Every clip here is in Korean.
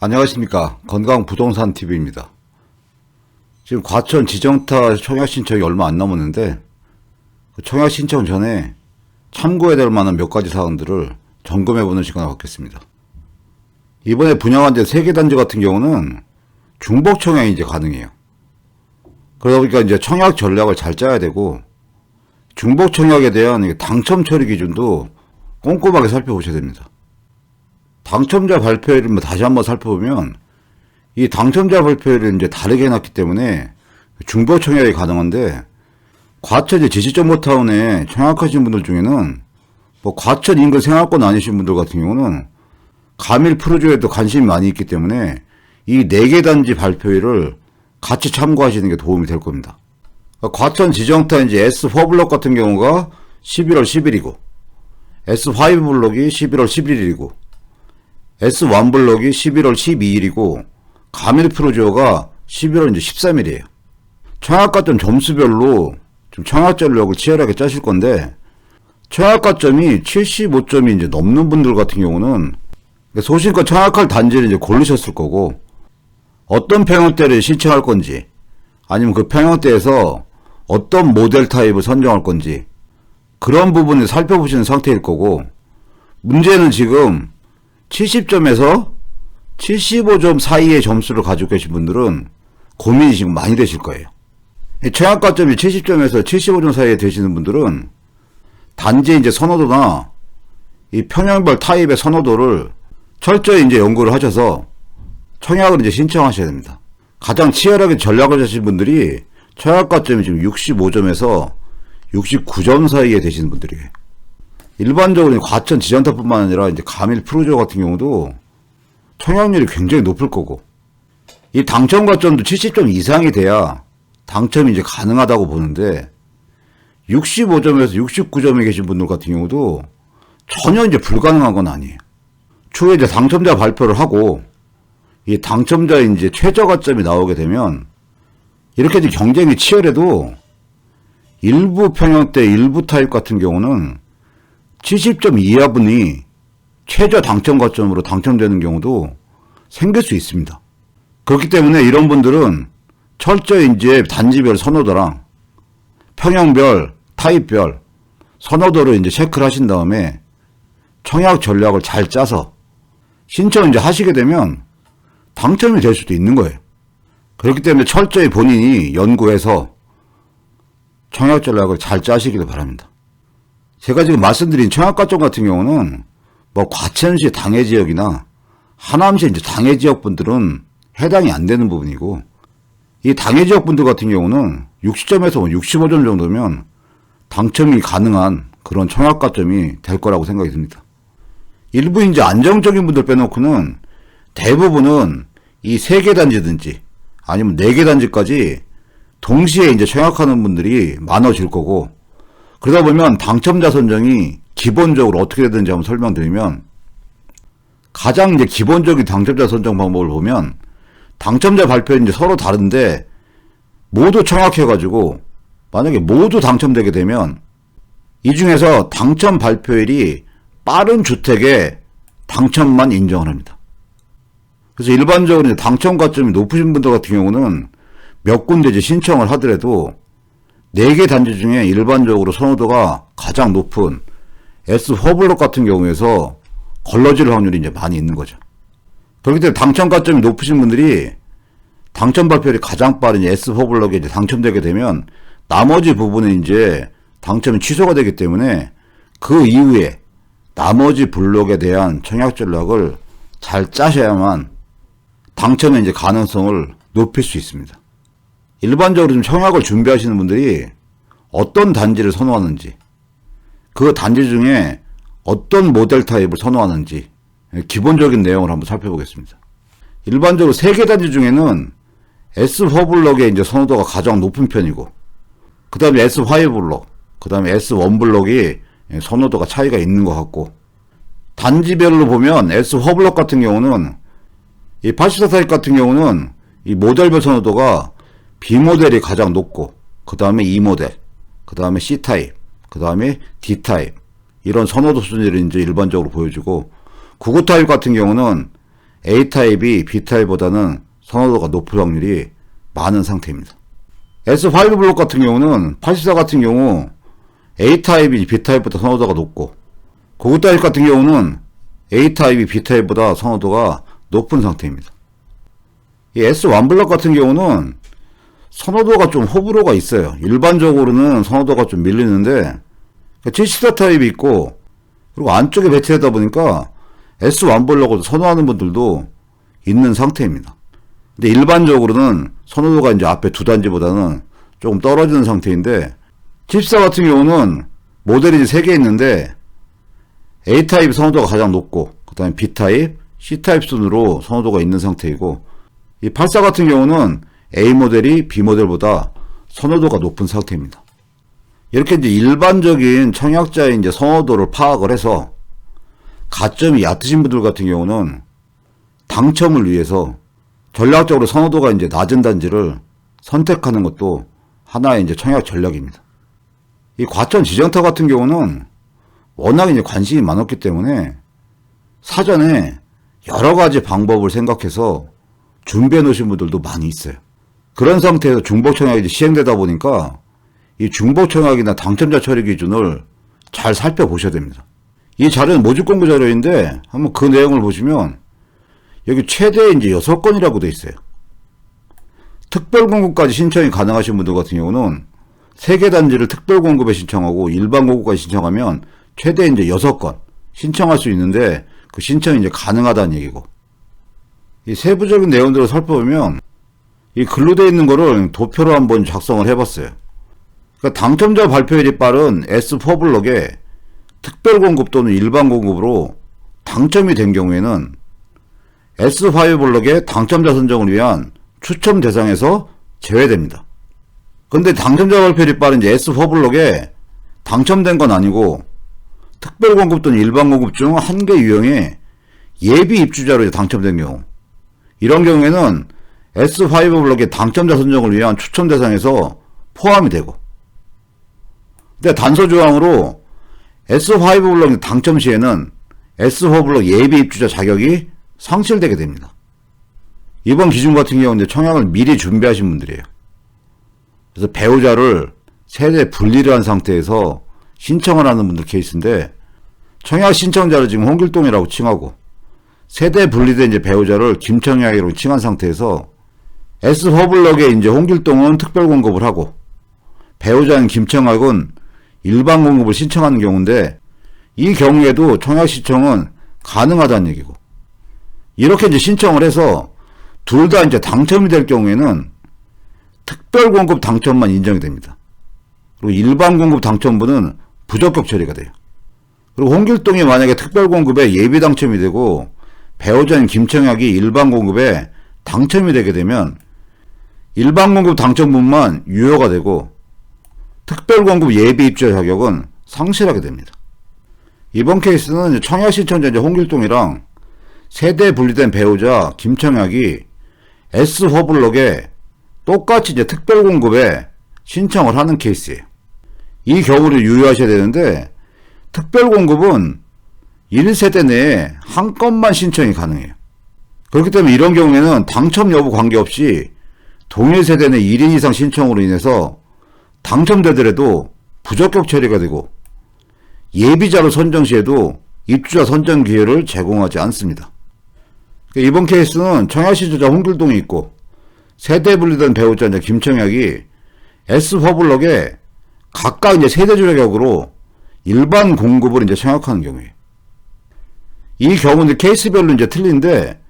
안녕하십니까. 건강부동산TV입니다. 지금 과천 지정타 청약 신청이 얼마 안 남았는데 그 청약 신청 전에 참고해야 될 만한 몇 가지 사항들을 점검해보는 시간을 갖겠습니다. 이번에 분양한 데 3개 단지 같은 경우는 중복 청약이 이제 가능해요. 그러다 보니까 이제 청약 전략을 잘 짜야 되고 중복 청약에 대한 당첨 처리 기준도 꼼꼼하게 살펴보셔야 됩니다. 당첨자 발표일을 다시 한번 살펴보면 이 당첨자 발표일을 이제 다르게 해놨기 때문에 중복 청약이 가능한데 과천 제시점모타운에 청약하신 분들 중에는 뭐 과천 인근 생활권 아니신 분들 같은 경우는 가밀 프로조에도 관심이 많이 있기 때문에 이 4개 단지 발표일을 같이 참고하시는 게 도움이 될 겁니다. 과천 지정타 이제 S4블럭 같은 경우가 11월 10일이고 S5블럭이 11월 11일이고 S1블럭이 11월 12일이고 가밀 프로지오가 11월 13일이에요. 청약가점 점수별로 좀 청약 전략을 치열하게 짜실 건데 청약가점이 75점이 이제 넘는 분들 같은 경우는 소신껏 청약할 단지를 이제 고르셨을 거고 어떤 평형대를 신청할 건지 아니면 그 평형대에서 어떤 모델 타입을 선정할 건지 그런 부분을 살펴보시는 상태일 거고 문제는 지금 70점에서 75점 사이의 점수를 가지고 계신 분들은 고민이 지금 많이 되실 거예요. 청약가점이 70점에서 75점 사이에 되시는 분들은 단지 이제 선호도나 이 평형별 타입의 선호도를 철저히 이제 연구를 하셔서 청약을 이제 신청하셔야 됩니다. 가장 치열하게 전략을 짜신 분들이 청약가점이 지금 65점에서 69점 사이에 되시는 분들이에요. 일반적으로 과천 지정타뿐만 아니라 이제 가밀 프로조 같은 경우도 청약률이 굉장히 높을 거고 이 당첨가점도 70점 이상이 돼야 당첨이 이제 가능하다고 보는데 65점에서 69점에 계신 분들 같은 경우도 전혀 이제 불가능한 건 아니에요. 추후에 이제 당첨자 발표를 하고 이 당첨자의 이제 최저가점이 나오게 되면 이렇게 이제 경쟁이 치열해도 일부 평형대 일부 타입 같은 경우는 70점 이하분이 최저 당첨가점으로 당첨되는 경우도 생길 수 있습니다. 그렇기 때문에 이런 분들은 철저히 이제 단지별 선호도랑 평형별, 타입별 선호도를 이제 체크를 하신 다음에 청약 전략을 잘 짜서 신청을 이제 하시게 되면 당첨이 될 수도 있는 거예요. 그렇기 때문에 철저히 본인이 연구해서 청약 전략을 잘 짜시기를 바랍니다. 제가 지금 말씀드린 청약가점 같은 경우는 뭐 과천시 당해지역이나 하남시 이제 당해지역 분들은 해당이 안 되는 부분이고 이 당해지역 분들 같은 경우는 60점에서 65점 정도면 당첨이 가능한 그런 청약가점이 될 거라고 생각이 듭니다. 일부 이제 안정적인 분들 빼놓고는 대부분은 이 3개 단지든지 아니면 4개 단지까지 동시에 이제 청약하는 분들이 많아질 거고 그러다 보면 당첨자 선정이 기본적으로 어떻게 되는지 한번 설명드리면 가장 이제 기본적인 당첨자 선정 방법을 보면 당첨자 발표는 이제 서로 다른데 모두 청약해가지고 만약에 모두 당첨되게 되면 이 중에서 당첨 발표일이 빠른 주택에 당첨만 인정을 합니다. 그래서 일반적으로 이제 당첨가점이 높으신 분들 같은 경우는 몇 군데 이제 신청을 하더라도 4개 단지 중에 일반적으로 선호도가 가장 높은 S4블럭 같은 경우에서 걸러질 확률이 이제 많이 있는 거죠. 그렇기 때문에 당첨가점이 높으신 분들이 당첨 발표율이 가장 빠른 S4블럭에 이제 당첨되게 되면 나머지 부분은 이제 당첨이 취소가 되기 때문에 그 이후에 나머지 블록에 대한 청약 전략을 잘 짜셔야만 당첨의 이제 가능성을 높일 수 있습니다. 일반적으로 좀 청약을 준비하시는 분들이 어떤 단지를 선호하는지 그 단지 중에 어떤 모델 타입을 선호하는지 기본적인 내용을 한번 살펴보겠습니다. 일반적으로 3개 단지 중에는 S4블럭의 이제 선호도가 가장 높은 편이고 그 다음에 S5블럭 그 다음에 S1블럭이 선호도가 차이가 있는 것 같고 단지별로 보면 S4블럭 같은 경우는 이 84 타입 같은 경우는 이 모델별 선호도가 B모델이 가장 높고 그 다음에 E모델 그 다음에 C타입 그 다음에 D타입 이런 선호도 순위를 이제 일반적으로 보여주고 99타입 같은 경우는 A타입이 B타입보다는 선호도가 높을 확률이 많은 상태입니다. S5 블록 같은 경우는 84 같은 경우 A타입이 B타입보다 선호도가 높고, 고급 타입 같은 경우는 A타입이 B타입보다 선호도가 높은 상태입니다. 이 S1 블록 같은 경우는 선호도가 좀 호불호가 있어요. 일반적으로는 선호도가 좀 밀리는데 74 타입이 있고, 그리고 안쪽에 배치하다 보니까 S1 블록을 선호하는 분들도 있는 상태입니다. 근데 일반적으로는 선호도가 이제 앞에 두 단지보다는 조금 떨어지는 상태인데, 칩사 같은 경우는 모델이 3개 있는데 A타입 선호도가 가장 높고, 그 다음에 B타입, C타입 순으로 선호도가 있는 상태이고, 이 84 같은 경우는 A 모델이 B 모델보다 선호도가 높은 상태입니다. 이렇게 이제 일반적인 청약자의 이제 선호도를 파악을 해서 가점이 얕으신 분들 같은 경우는 당첨을 위해서 전략적으로 선호도가 이제 낮은 단지를 선택하는 것도 하나의 이제 청약 전략입니다. 이 과천 지정타 같은 경우는 워낙 이제 관심이 많았기 때문에 사전에 여러 가지 방법을 생각해서 준비해 놓으신 분들도 많이 있어요. 그런 상태에서 중복청약이 이제 시행되다 보니까 이 중복청약이나 당첨자 처리 기준을 잘 살펴보셔야 됩니다. 이 자료는 모집 공고 자료인데 한번 그 내용을 보시면 여기 최대 이제 6건이라고 돼 있어요. 특별 공급까지 신청이 가능하신 분들 같은 경우는 3개 단지를 특별 공급에 신청하고 일반 공급까지 신청하면 최대 이제 6건 신청할 수 있는데, 그 신청이 이제 가능하다는 얘기고, 이 세부적인 내용들을 살펴보면 이 글로 되어 있는 거를 도표로 한번 작성을 해봤어요. 그러니까 당첨자 발표일이 빠른 S4 블록에 특별 공급 또는 일반 공급으로 당첨이 된 경우에는 S5 블록의 당첨자 선정을 위한 추첨 대상에서 제외됩니다. 근데 당첨자 발표일이 빠른 이제 S4 블록에 당첨된 건 아니고 특별 공급 또는 일반 공급 중 한 개 유형의 예비 입주자로 당첨된 경우, 이런 경우에는 S5 블록의 당첨자 선정을 위한 추첨 대상에서 포함이 되고, 근데 단서 조항으로 S5 블록 당첨 시에는 S4 블록 예비 입주자 자격이 상실되게 됩니다. 이번 기준 같은 경우는 청약을 미리 준비하신 분들이에요. 그래서 배우자를 세대 분리를 한 상태에서 신청을 하는 분들 케이스인데, 청약 신청자를 지금 홍길동이라고 칭하고 세대 분리된 이제 배우자를 김청약이라고 칭한 상태에서 S4 블록에 이제 홍길동은 특별 공급을 하고 배우자인 김청학은 일반 공급을 신청하는 경우인데, 이 경우에도 청약 신청은 가능하다는 얘기고, 이렇게 이제 신청을 해서 둘 다 이제 당첨이 될 경우에는 특별 공급 당첨만 인정이 됩니다. 그리고 일반 공급 당첨분은 부적격 처리가 돼요. 그리고 홍길동이 만약에 특별 공급에 예비 당첨이 되고 배우자인 김청약이 일반 공급에 당첨이 되게 되면 일반 공급 당첨분만 유효가 되고 특별 공급 예비 입주자 자격은 상실하게 됩니다. 이번 케이스는 청약 신청자 홍길동이랑 세대 분리된 배우자 김청약이 S4 블록에 똑같이 이제 특별 공급에 신청을 하는 케이스예요. 이 경우를 유의하셔야 되는데, 특별 공급은 1세대 내에 한 건만 신청이 가능해요. 그렇기 때문에 이런 경우에는 당첨 여부 관계없이 동일 세대 내 1인 이상 신청으로 인해서 당첨되더라도 부적격 처리가 되고, 예비자로 선정 시에도 입주자 선정 기회를 제공하지 않습니다. 이번 케이스는 청약 신청자 홍길동이 있고 세대 분리된 배우자 김청약이 S4 블록에 각각 이제 세대주 자격으로 일반 공급을 이제 청약하는 경우에요. 이 경우는 케이스별로 이제 틀린데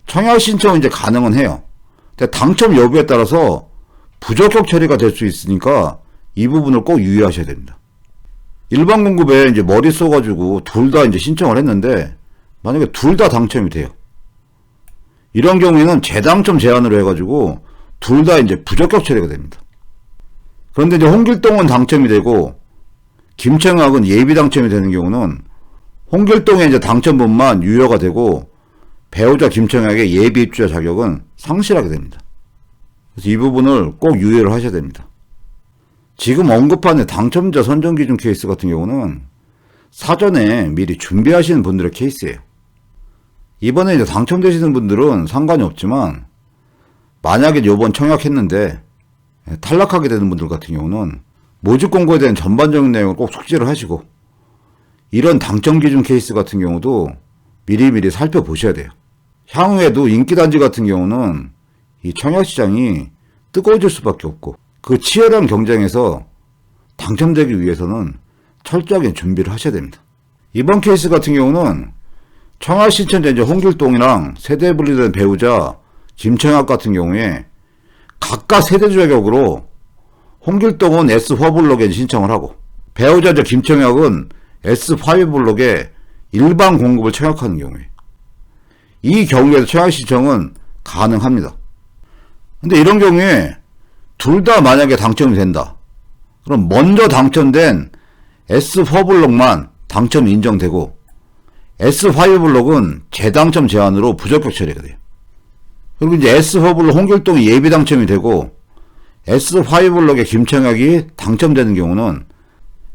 청약 신청은 이제 가능은 해요. 근데 당첨 여부에 따라서 부적격 처리가 될 수 있으니까 이 부분을 꼭 유의하셔야 됩니다. 일반 공급에 이제 머리 써가지고 둘 다 이제 신청을 했는데 만약에 둘 다 당첨이 돼요. 이런 경우에는 재당첨 제한으로 해가지고 둘 다 이제 부적격 처리가 됩니다. 그런데 이제 홍길동은 당첨이 되고 김청학은 예비 당첨이 되는 경우는 홍길동의 이제 당첨분만 유효가 되고 배우자 김청학의 예비 입주자 자격은 상실하게 됩니다. 그래서 이 부분을 꼭 유의를 하셔야 됩니다. 지금 언급한 당첨자 선정 기준 케이스 같은 경우는 사전에 미리 준비하시는 분들의 케이스예요. 이번에 이제 당첨되시는 분들은 상관이 없지만 만약에 요번 청약했는데 탈락하게 되는 분들 같은 경우는 모집 공고에 대한 전반적인 내용을 꼭 숙지를 하시고 이런 당첨 기준 케이스 같은 경우도 미리미리 살펴보셔야 돼요. 향후에도 인기단지 같은 경우는 이 청약시장이 뜨거워질 수밖에 없고 그 치열한 경쟁에서 당첨되기 위해서는 철저하게 준비를 하셔야 됩니다. 이번 케이스 같은 경우는 청약 신청자 이제 홍길동이랑 세대 분리된 배우자 김청약 같은 경우에 각각 세대 자격으로 홍길동은 S4 블록에 신청을 하고 배우자 김청약은 S5 블록에 일반 공급을 청약하는 경우에 이 경우에도 청약 신청은 가능합니다. 근데 이런 경우에 둘 다 만약에 당첨이 된다. 그럼 먼저 당첨된 S4 블록만 당첨 인정되고 S5 블록은 재당첨 제한으로 부적격 처리가 돼요. 그리고 이제 S4 블록 홍길동이 예비 당첨이 되고 S5 블록의 김청약이 당첨되는 경우는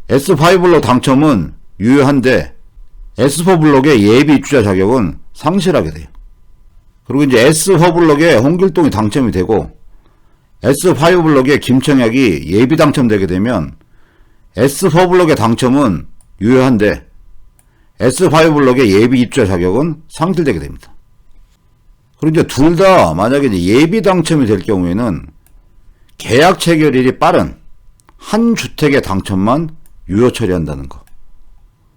S5 블록 당첨은 유효한데 S4 블록의 예비 입주자 자격은 상실하게 돼요. 그리고 이제 S4 블록에 홍길동이 당첨이 되고 S5 블록에 김청약이 예비 당첨되게 되면 S4 블록의 당첨은 유효한데 S5 블록의 예비 입주자 자격은 상실되게 됩니다. 그리고 이제 둘 다 만약에 이제 예비 당첨이 될 경우에는 계약 체결일이 빠른 한 주택의 당첨만 유효 처리한다는 거.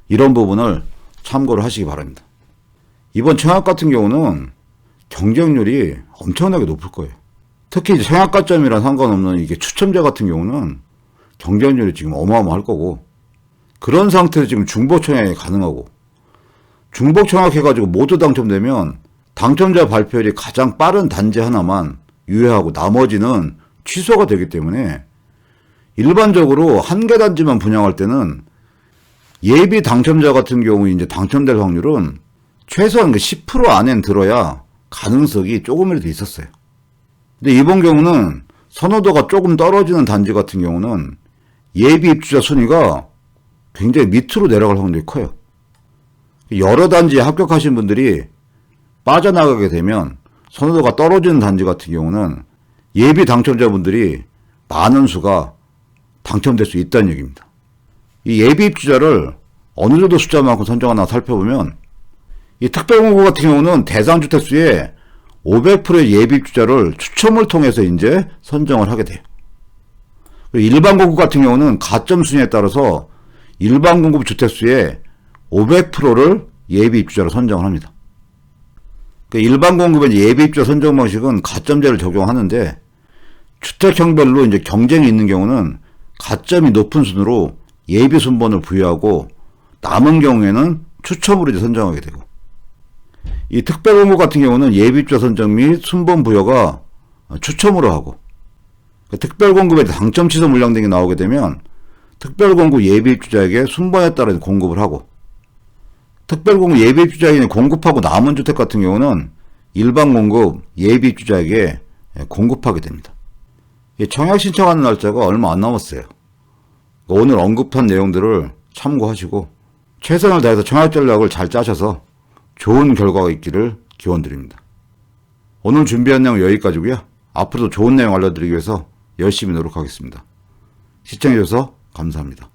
이런 부분을 참고를 하시기 바랍니다. 이번 청약 같은 경우는 경쟁률이 엄청나게 높을 거예요. 특히 이제 청약가점이랑 상관없는 이게 추첨자 같은 경우는 경쟁률이 지금 어마어마할 거고 그런 상태에서 지금 중복 청약이 가능하고 중복 청약해가지고 모두 당첨되면 당첨자 발표율이 가장 빠른 단지 하나만 유효하고 나머지는 취소가 되기 때문에 일반적으로 한 개 단지만 분양할 때는 예비 당첨자 같은 경우 이제 당첨될 확률은 최소한 10% 안엔 들어야 가능성이 조금이라도 있었어요. 근데 이번 경우는 선호도가 조금 떨어지는 단지 같은 경우는 예비 입주자 순위가 굉장히 밑으로 내려갈 확률이 커요. 여러 단지에 합격하신 분들이 빠져나가게 되면 선호도가 떨어지는 단지 같은 경우는 예비 당첨자분들이 많은 수가 당첨될 수 있다는 얘기입니다. 이 예비 입주자를 어느 정도 숫자만큼 선정하나 살펴보면 이 특별공고 같은 경우는 대상주택수의 500%의 예비 입주자를 추첨을 통해서 이제 선정을 하게 돼요. 일반 공급 같은 경우는 가점 순위에 따라서 일반 공급 주택수의 500%를 예비 입주자로 선정을 합니다. 일반 공급의 예비 입주자 선정 방식은 가점제를 적용하는데 주택형별로 이제 경쟁이 있는 경우는 가점이 높은 순으로 예비 순번을 부여하고 남은 경우에는 추첨으로 이제 선정하게 되고 이 특별공급 같은 경우는 예비 입주자 선정 및 순번 부여가 추첨으로 하고 특별공급에 당첨 취소 물량 등이 나오게 되면 특별공급 예비 입주자에게 순번에 따라 공급을 하고 특별공급 예비 입주자에게 공급하고 남은 주택 같은 경우는 일반 공급 예비 입주자에게 공급하게 됩니다. 청약 신청하는 날짜가 얼마 안 남았어요. 오늘 언급한 내용들을 참고하시고 최선을 다해서 청약 전략을 잘 짜셔서 좋은 결과가 있기를 기원드립니다. 오늘 준비한 내용 여기까지고요. 앞으로도 좋은 내용 알려드리기 위해서 열심히 노력하겠습니다. 시청해주셔서 감사합니다.